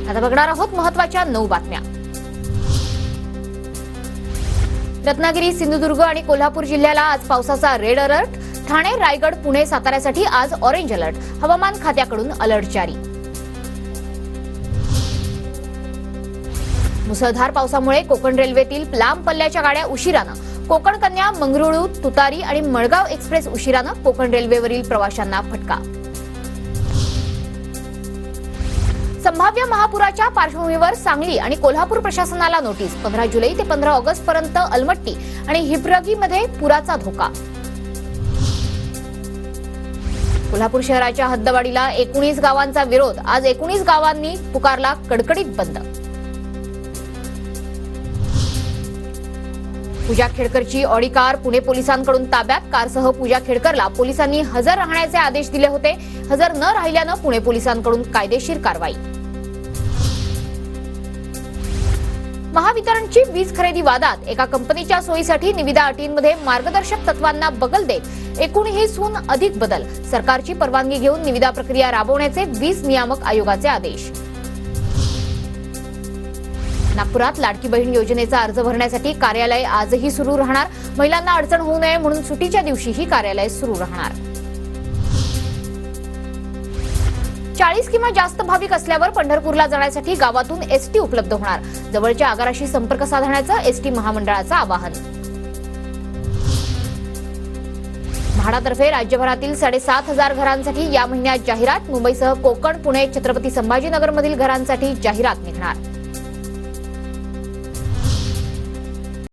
आता बघणार आहोत महत्त्वाच्या 9 बातम्या। रत्नागिरी, सिंधुदुर्ग आणि कोल्हापूर जिल्ह्याला आज पावसाचा रेड अलर्ट। ठाणे, रायगड, पुणे, साताऱ्यासाठी आज ऑरेंज अलर्ट। हवामान खात्याकडून अलर्ट जारी। मुसळधार पावसामुळे कोकण रेल्वेतील लांब पल्ल्याच्या गाड्या उशिरानं, कोकण कन्या, मंगरुळू, तुतारी आणि मळगाव एक्सप्रेस उशिरानं, कोकण रेल्वेवरील प्रवाशांना फटका। संभाव्य महापुराच्या पार्श्वभूमीवर सांगली आणि कोल्हापूर प्रशासनाला नोटीस। 15 जुलै ते 15 ऑगस्ट पर्यंत अलमट्टी आणि हिप्रगीमध्ये पुराचा धोका। कोल्हापूर शहराच्या हद्दवाढीला 19 गावांचा विरोध। आज 19 गावांनी पुकारला कडकडीत बंद। पूजा खेडकरची ऑडी कार पुणे पोलिसांकडून ताब्यात। कारसह पूजा खेडकरला पोलिसांनी हजर राहण्याचे आदेश दिले होते। हजर न राहिल्यानं पुणे पोलिसांकडून कायदेशीर कारवाई। महावितरणची वीज खरेदी वादात। एका कंपनीच्या सोयीसाठी निविदा अटींमध्ये मार्गदर्शक तत्वांना बगल देत 19हून अधिक बदल। सरकारची परवानगी घेऊन निविदा प्रक्रिया राबवण्याचे वीज नियामक आयोगाचे आदेश। नागपुरात लाडकी बहीण योजनेचा अर्ज भरण्यासाठी कार्यालय आजही सुरू राहणार। महिलांना अडचण होऊ नये म्हणून सुट्टीच्या दिवशीही कार्यालय सुरू राहणार। 40 किंवा जास्त भाविक असल्यावर पंढरपूरला जाण्यासाठी गावातून एसटी उपलब्ध होणार। जवळच्या आगाराशी संपर्क साधण्याचं एसटी महामंडळाचं आवाहन। म्हाडातर्फे राज्यभरातील 7,500 घरांसाठी या महिन्यात जाहिरात। मुंबईसह कोकण, पुणे, छत्रपती संभाजीनगरमधील घरांसाठी जाहिरात निघणार।